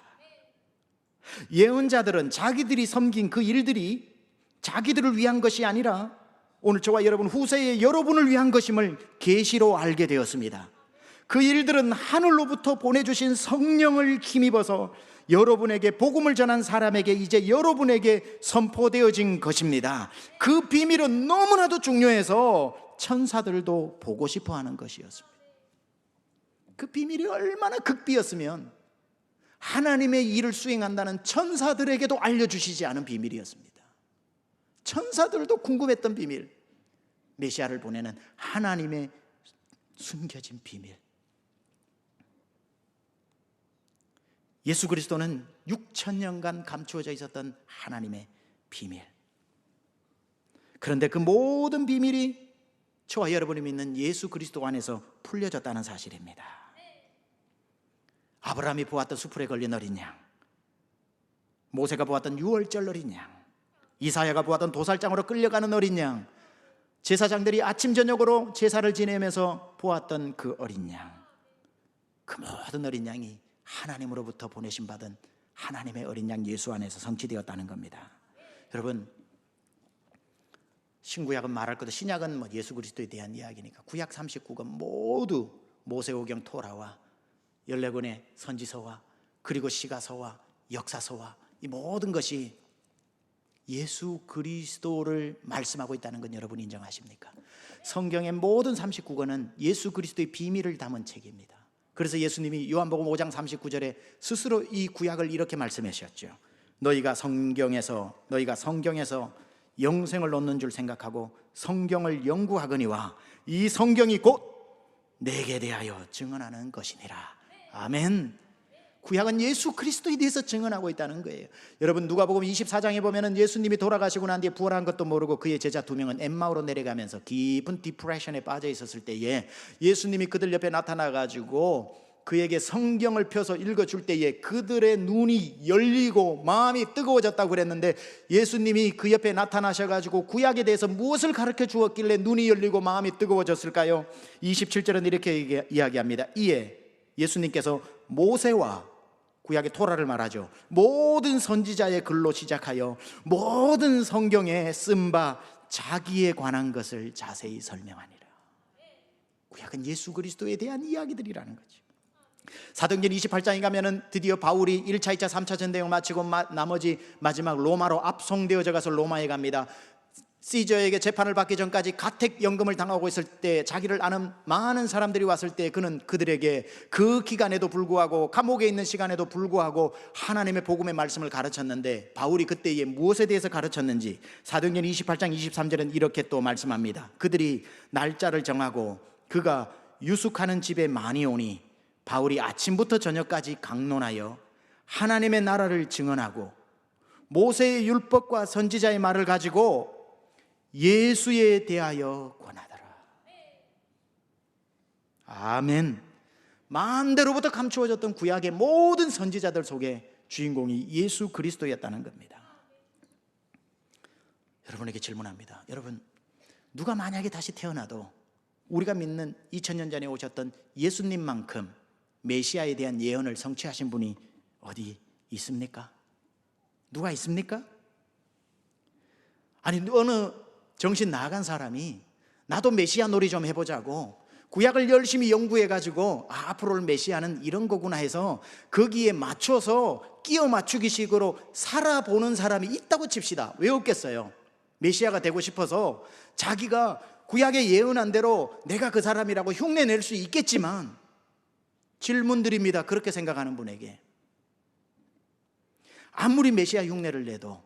예언자들은 자기들이 섬긴 그 일들이 자기들을 위한 것이 아니라 오늘 저와 여러분, 후세의 여러분을 위한 것임을 계시로 알게 되었습니다. 그 일들은 하늘로부터 보내주신 성령을 힘입어서 여러분에게 복음을 전한 사람에게 이제 여러분에게 선포되어진 것입니다. 그 비밀은 너무나도 중요해서 천사들도 보고 싶어하는 것이었습니다. 그 비밀이 얼마나 극비였으면 하나님의 일을 수행한다는 천사들에게도 알려주시지 않은 비밀이었습니다. 천사들도 궁금했던 비밀, 메시아를 보내는 하나님의 숨겨진 비밀. 예수 그리스도는 6,000년간 감추어져 있었던 하나님의 비밀. 그런데 그 모든 비밀이 저와 여러분이 믿는 예수 그리스도 안에서 풀려졌다는 사실입니다. 아브라함이 보았던 수풀에 걸린 어린 양, 모세가 보았던 유월절 어린 양, 이사야가 보았던 도살장으로 끌려가는 어린 양, 제사장들이 아침 저녁으로 제사를 지내면서 보았던 그 어린 양, 그 모든 어린 양이 하나님으로부터 보내심 받은 하나님의 어린 양 예수 안에서 성취되었다는 겁니다. 여러분, 신구약은 말할 것도, 신약은 예수 그리스도에 대한 이야기니까 구약 39권 모두 모세오경 토라와 14권의 선지서와 그리고 시가서와 역사서와 이 모든 것이 예수 그리스도를 말씀하고 있다는 건 여러분 인정하십니까? 성경의 모든 39권은 예수 그리스도의 비밀을 담은 책입니다. 그래서 예수님이 요한복음 5장 39절에 스스로 이 구약을 이렇게 말씀하셨죠. 너희가 성경에서 영생을 얻는 줄 생각하고 성경을 연구하거니와 이 성경이 곧 내게 대하여 증언하는 것이니라. 아멘. 구약은 예수 그리스도에 대해서 증언하고 있다는 거예요. 여러분, 누가복음 24장에 보면은 예수님이 돌아가시고 난 뒤에 부활한 것도 모르고 그의 제자 2명은 엠마오로 내려가면서 깊은 디프레션에 빠져 있었을 때에 예수님이 그들 옆에 나타나가지고 그에게 성경을 펴서 읽어줄 때에 그들의 눈이 열리고 마음이 뜨거워졌다고 그랬는데, 예수님이 그 옆에 나타나셔가지고 구약에 대해서 무엇을 가르쳐 주었길래 눈이 열리고 마음이 뜨거워졌을까요? 27절은 이렇게 이야기합니다. 이에 예수님께서 모세와 구약의 토라를 말하죠. 모든 선지자의 글로 시작하여 모든 성경에 쓴 바 자기에 관한 것을 자세히 설명하니라. 구약은 예수 그리스도에 대한 이야기들이라는 거죠. 사도행전 28장에 가면은 드디어 바울이 1차, 2차, 3차 전쟁을 마치고 나머지 마지막 로마로 압송되어져 가서 로마에 갑니다. 시저에게 재판을 받기 전까지 가택연금을 당하고 있을 때, 자기를 아는 많은 사람들이 왔을 때 그는 그들에게 그 기간에도 불구하고, 감옥에 있는 시간에도 불구하고 하나님의 복음의 말씀을 가르쳤는데, 바울이 그때에 무엇에 대해서 가르쳤는지 사도행전 28장 23절은 이렇게 또 말씀합니다. 그들이 날짜를 정하고 그가 유숙하는 집에 많이 오니 바울이 아침부터 저녁까지 강론하여 하나님의 나라를 증언하고 모세의 율법과 선지자의 말을 가지고 예수에 대하여 권하더라. 아멘. 마음대로부터 감추어졌던 구약의 모든 선지자들 속에 주인공이 예수 그리스도였다는 겁니다. 여러분에게 질문합니다. 여러분, 누가 만약에 다시 태어나도 우리가 믿는 2000년 전에 오셨던 예수님만큼 메시아에 대한 예언을 성취하신 분이 어디 있습니까? 누가 있습니까? 아니, 어느 정신 나간 사람이 나도 메시아 놀이 좀 해보자고 구약을 열심히 연구해가지고 앞으로 올 메시아는 이런 거구나 해서 거기에 맞춰서 끼워 맞추기 식으로 살아보는 사람이 있다고 칩시다. 왜 없겠어요? 메시아가 되고 싶어서 자기가 구약에 예언한 대로 내가 그 사람이라고 흉내낼 수 있겠지만, 질문 드립니다. 그렇게 생각하는 분에게 아무리 메시아 흉내를 내도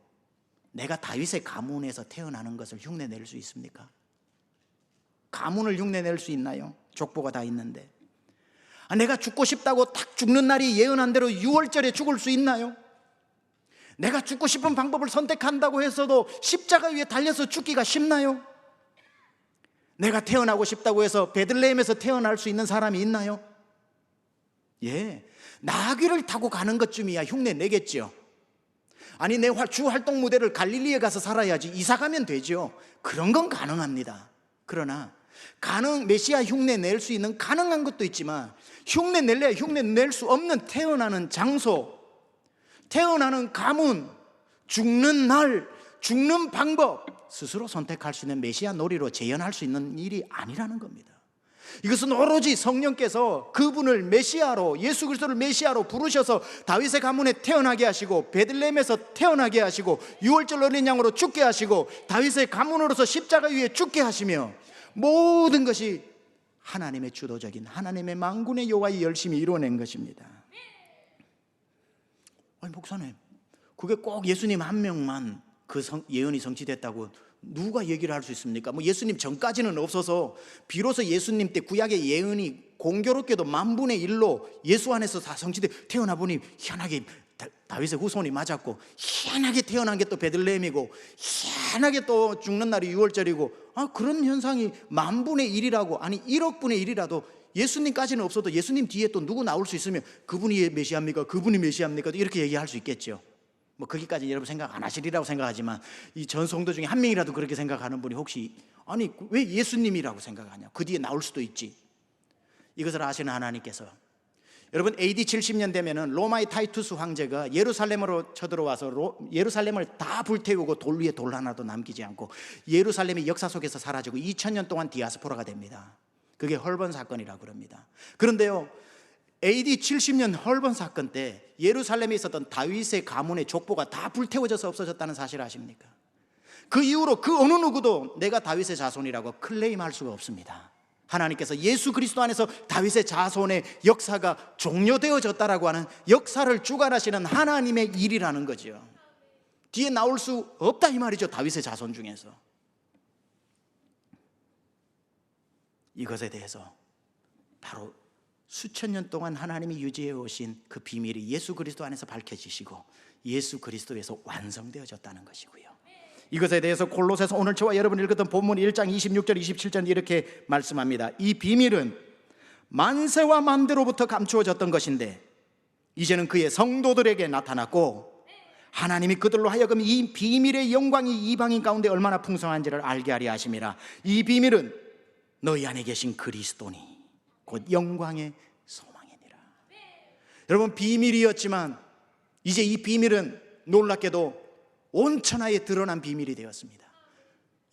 내가 다윗의 가문에서 태어나는 것을 흉내낼 수 있습니까? 가문을 흉내낼 수 있나요? 족보가 다 있는데. 내가 죽고 싶다고 딱 죽는 날이 예언한 대로 6월절에 죽을 수 있나요? 내가 죽고 싶은 방법을 선택한다고 해서도 십자가 위에 달려서 죽기가 쉽나요? 내가 태어나고 싶다고 해서 베들레헴에서 태어날 수 있는 사람이 있나요? 예, 나귀를 타고 가는 것쯤이야 흉내 내겠죠. 아니, 내 주 활동 무대를 갈릴리에 가서 살아야지, 이사 가면 되죠. 그런 건 가능합니다. 그러나 메시아 흉내 낼 수 있는 가능한 것도 있지만, 흉내 낼래야 흉내 낼 수 없는 태어나는 장소, 태어나는 가문, 죽는 날, 죽는 방법 스스로 선택할 수 있는 메시아 놀이로 재현할 수 있는 일이 아니라는 겁니다. 이것은 오로지 성령께서 그분을 메시아로, 예수 그리스도를 메시아로 부르셔서 다윗의 가문에 태어나게 하시고 베들레헴에서 태어나게 하시고 6월절 어린 양으로 죽게 하시고 다윗의 가문으로서 십자가 위에 죽게 하시며, 모든 것이 하나님의 주도적인 하나님의 만군의 여호와의 열심히 이루어낸 것입니다. 아니, 목사님, 그게 꼭 예수님 한 명만 그 예언이 성취됐다고 누가 얘기를 할 수 있습니까? 뭐 예수님 전까지는 없어서 비로소 예수님 때 구약의 예언이 공교롭게도 10,000분의 1로 예수 안에서 다 성취돼 태어나 보니 희한하게 다윗의 후손이 맞았고, 희한하게 태어난 게 또 베들레헴이고, 희한하게 또 죽는 날이 6월절이고, 그런 현상이 10,000분의 1이라고, 아니 1억분의 1이라도 예수님까지는 없어도 예수님 뒤에 또 누구 나올 수 있으면 그분이 메시아입니까? 그분이 메시아입니까? 이렇게 얘기할 수 있겠죠. 뭐 거기까지 여러분 생각 안 하시리라고 생각하지만, 이 전 성도 중에 한 명이라도 그렇게 생각하는 분이 혹시, 아니 왜 예수님이라고 생각하냐, 그 뒤에 나올 수도 있지. 이것을 아시는 하나님께서, 여러분 AD 70년 되면은 로마의 타이투스 황제가 예루살렘으로 쳐들어와서 예루살렘을 다 불태우고 돌 위에 돌 하나도 남기지 않고 예루살렘이 역사 속에서 사라지고 2000년 동안 디아스포라가 됩니다. 그게 헐번 사건이라고 그럽니다. 그런데요, AD 70년 헐번 사건 때 예루살렘에 있었던 다윗의 가문의 족보가 다 불태워져서 없어졌다는 사실 아십니까? 그 이후로 그 어느 누구도 내가 다윗의 자손이라고 클레임할 수가 없습니다. 하나님께서 예수 그리스도 안에서 다윗의 자손의 역사가 종료되어졌다라고 하는 역사를 주관하시는 하나님의 일이라는 거죠. 뒤에 나올 수 없다 이 말이죠. 다윗의 자손 중에서. 이것에 대해서 바로 수천 년 동안 하나님이 유지해 오신 그 비밀이 예수 그리스도 안에서 밝혀지시고 예수 그리스도에서 완성되어졌다는 것이고요. 이것에 대해서 골로새서 오늘 저와 여러분이 읽었던 본문 1장 26절 27절 이렇게 말씀합니다. 이 비밀은 만세와 만대로부터 감추어졌던 것인데 이제는 그의 성도들에게 나타났고, 하나님이 그들로 하여금 이 비밀의 영광이 이방인 가운데 얼마나 풍성한지를 알게 하려 하심이라. 이 비밀은 너희 안에 계신 그리스도니 곧 영광의 소망이니라. 여러분, 비밀이었지만 이제 이 비밀은 놀랍게도 온 천하에 드러난 비밀이 되었습니다.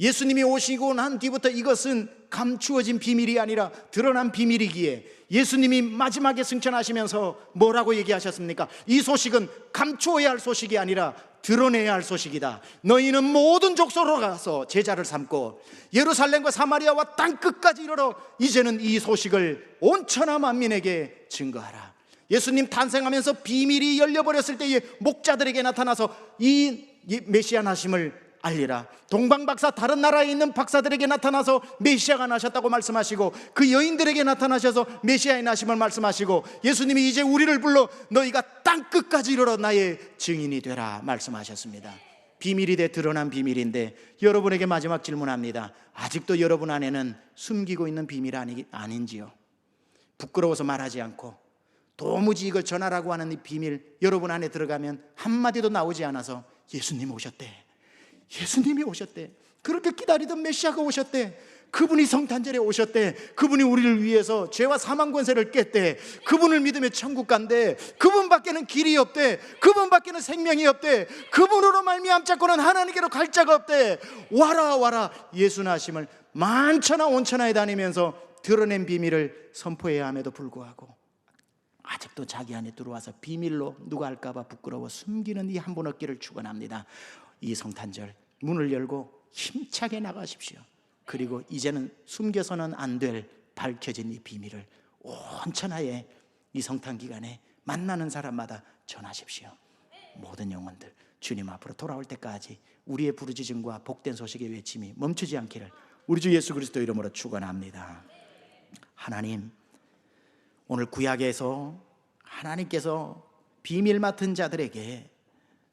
예수님이 오시고 난 뒤부터 이것은 감추어진 비밀이 아니라 드러난 비밀이기에 예수님이 마지막에 승천하시면서 뭐라고 얘기하셨습니까? 이 소식은 감추어야 할 소식이 아니라 드러내야 할 소식이다. 너희는 모든 족속으로 가서 제자를 삼고 예루살렘과 사마리아와 땅끝까지 이르러 이제는 이 소식을 온 천하 만민에게 증거하라. 예수님 탄생하면서 비밀이 열려버렸을 때에 목자들에게 나타나서 이 메시아 나심을 알리라. 동방박사 다른 나라에 있는 박사들에게 나타나서 메시아가 나셨다고 말씀하시고, 그 여인들에게 나타나셔서 메시아의 나심을 말씀하시고, 예수님이 이제 우리를 불러 너희가 땅끝까지 이르러 나의 증인이 되라 말씀하셨습니다. 비밀이 돼 드러난 비밀인데 여러분에게 마지막 질문합니다. 아직도 여러분 안에는 숨기고 있는 비밀 아닌지요? 부끄러워서 말하지 않고 도무지 이걸 전하라고 하는 이 비밀, 여러분 안에 들어가면 한마디도 나오지 않아서 예수님 오셨대, 예수님이 오셨대, 그렇게 기다리던 메시아가 오셨대, 그분이 성탄절에 오셨대. 그분이 우리를 위해서 죄와 사망 권세를 깼대. 그분을 믿으며 천국 간대. 그분밖에는 길이 없대. 그분밖에는 생명이 없대. 그분으로 말미암자고는 하나님께로 갈 자가 없대. 와라 와라. 예수 나심을 만천하 온천하에 다니면서 드러낸 비밀을 선포해야 함에도 불구하고 아직도 자기 안에 들어와서 비밀로 누가 알까봐 부끄러워 숨기는 이 한 분 없기를 축원합니다. 이 성탄절 문을 열고 힘차게 나가십시오. 그리고 이제는 숨겨서는 안 될 밝혀진 이 비밀을 온 천하에 이 성탄 기간에 만나는 사람마다 전하십시오. 모든 영혼들 주님 앞으로 돌아올 때까지 우리의 부르짖음과 복된 소식의 외침이 멈추지 않기를 우리 주 예수 그리스도 이름으로 축원합니다. 하나님, 오늘 구약에서 하나님께서 비밀 맡은 자들에게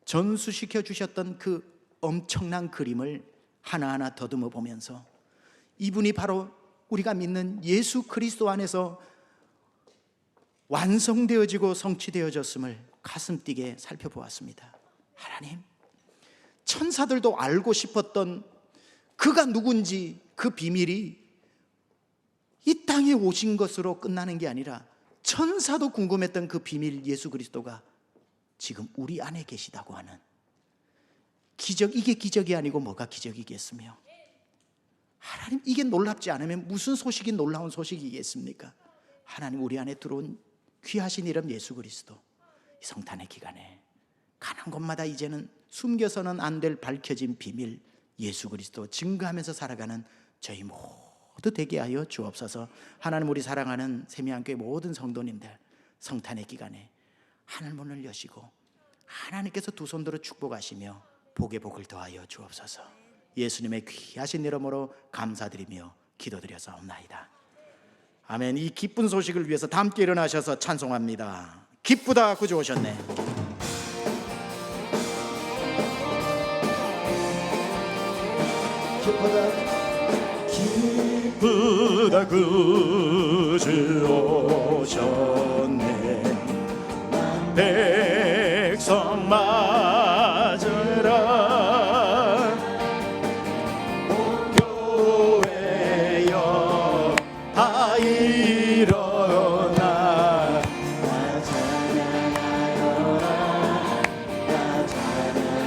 전수시켜 주셨던 그 엄청난 그림을 하나하나 더듬어 보면서 이분이 바로 우리가 믿는 예수 그리스도 안에서 완성되어지고 성취되어졌음을 가슴 뛰게 살펴보았습니다. 하나님, 천사들도 알고 싶었던 그가 누군지 그 비밀이 이 땅에 오신 것으로 끝나는 게 아니라 천사도 궁금했던 그 비밀 예수 그리스도가 지금 우리 안에 계시다고 하는 기적, 이게 기적이 아니고 뭐가 기적이겠으며, 하나님, 이게 놀랍지 않으면 무슨 소식이 놀라운 소식이겠습니까? 하나님, 우리 안에 들어온 귀하신 이름 예수 그리스도, 이 성탄의 기간에 가는 곳마다 이제는 숨겨서는 안 될 밝혀진 비밀 예수 그리스도 증거하면서 살아가는 저희 모두 되게 하여 주옵소서. 하나님, 우리 사랑하는 세미한교회 모든 성도님들, 성탄의 기간에 하늘 문을 여시고 하나님께서 두 손 들어 축복하시며 복의 복을 더하여 주옵소서. 예수님의 귀하신 이름으로 감사드리며 기도드려사옵나이다. 아멘. 이 기쁜 소식을 위해서 다 함께 일어나셔서 찬송합니다. 기쁘다 구주 오셨네. 기쁘다 구주 오셨네. 백성 맞으라. 교회여 다 일어나. 나 찬양하여라. 나 찬양하여라.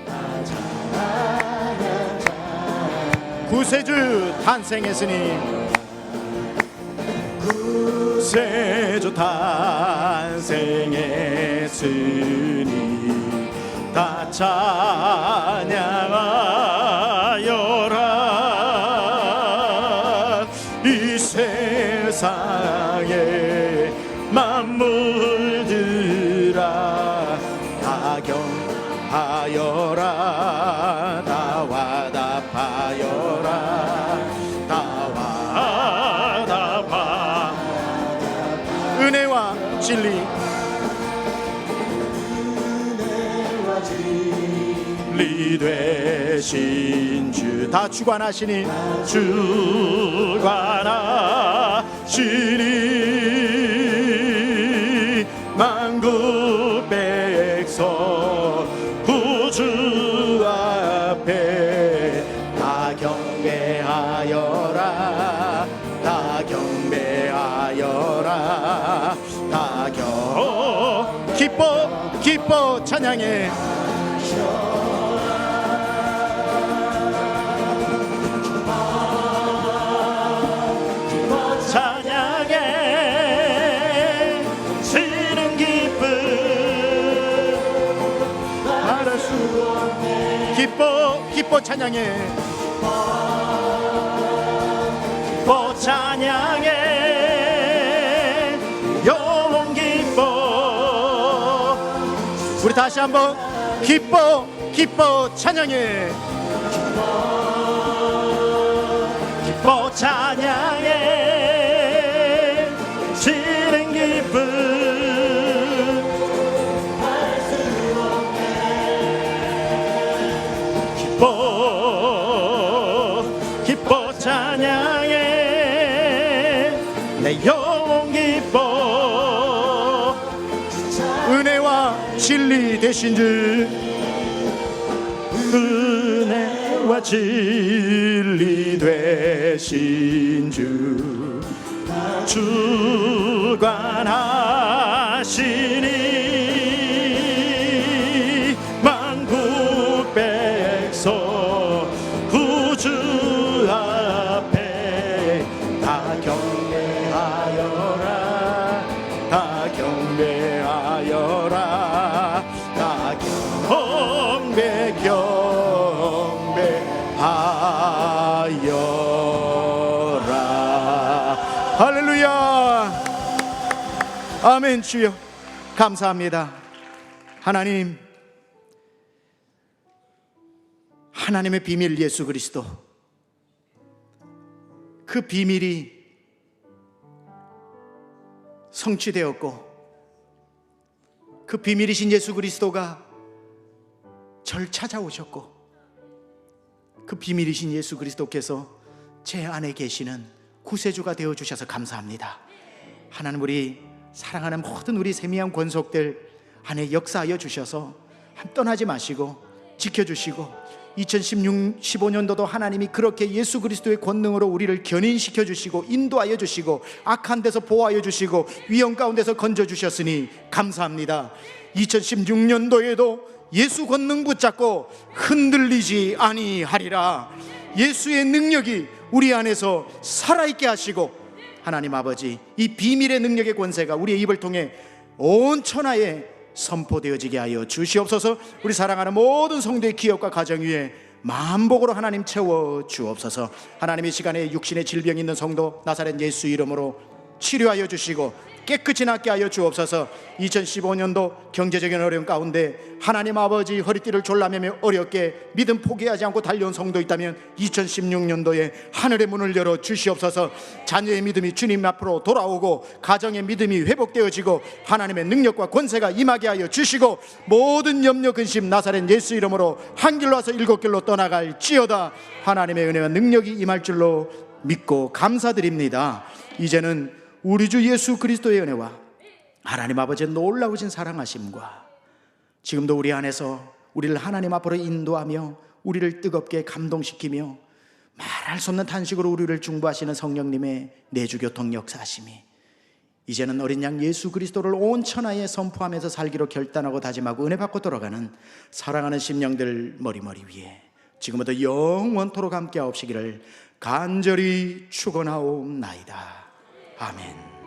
나 찬양하여라. 구세주 탄생했으니, 구세주 탄생했으니 다 찬양하여라. 이 세상에 만물들아 다 경하여라. 다 화답하여라. 은혜와 진리 되신 주 다 주관하시니 주관하시니 만국 백성 구주 앞에 다 경배하여라. 다 경배하여라. 다 기뻐 찬양해. 찬양해. 지는 기쁨 말할 수 없네. 기뻐 찬양해. 기뻐 찬양해. 영원 기뻐. 우리 다시 한번 기뻐 찬양해. 기뻐 찬양해. 지는 기쁨 할 수 없네. 기뻐 찬양해. 내 영혼 기뻐. 은혜와 진리 되신 주, 은혜와 진리 되신 주 주관하시니 만국 백성 구주 앞에 다 경배하여라 다 경배하여라 다 경배하여라. 할렐루야. 아멘. 주여 감사합니다. 하나님, 하나님의 비밀 예수 그리스도, 그 비밀이 성취되었고 그 비밀이신 예수 그리스도가 절 찾아오셨고 그 비밀이신 예수 그리스도께서 제 안에 계시는 구세주가 되어주셔서 감사합니다. 하나님, 우리 사랑하는 모든 우리 세미한 권속들 안에 역사하여 주셔서 떠나지 마시고 지켜주시고 2015년도도 하나님이 그렇게 예수 그리스도의 권능으로 우리를 견인시켜 주시고 인도하여 주시고 악한 데서 보호하여 주시고 위험 가운데서 건져 주셨으니 감사합니다. 2016년도에도 예수 권능 붙잡고 흔들리지 아니하리라. 예수의 능력이 우리 안에서 살아있게 하시고 하나님 아버지, 이 비밀의 능력의 권세가 우리의 입을 통해 온 천하에 선포되어지게 하여 주시옵소서. 우리 사랑하는 모든 성도의 기업과 가정 위에 만복으로 하나님 채워 주옵소서. 하나님, 이 시간에 육신의 질병이 있는 성도 나사렛 예수 이름으로 치료하여 주시고 깨끗이 낫게 하여 주옵소서. 2015년도 경제적인 어려움 가운데 하나님 아버지 허리띠를 졸라매며 어렵게 믿음 포기하지 않고 달려온 성도 있다면 2016년도에 하늘의 문을 열어 주시옵소서. 자녀의 믿음이 주님 앞으로 돌아오고 가정의 믿음이 회복되어지고 하나님의 능력과 권세가 임하게 하여 주시고 모든 염려 근심 나사렛 예수 이름으로 한 길로 와서 일곱 길로 떠나갈지어다. 하나님의 은혜와 능력이 임할 줄로 믿고 감사드립니다. 이제는 우리 주 예수 그리스도의 은혜와 하나님 아버지의 놀라우신 사랑하심과 지금도 우리 안에서 우리를 하나님 앞으로 인도하며 우리를 뜨겁게 감동시키며 말할 수 없는 탄식으로 우리를 중보하시는 성령님의 내주교통 역사하심이 이제는 어린 양 예수 그리스도를 온 천하에 선포하면서 살기로 결단하고 다짐하고 은혜 받고 돌아가는 사랑하는 심령들 머리머리 위에 지금부터 영원토록 함께 하옵시기를 간절히 축원하옵나이다. 아멘.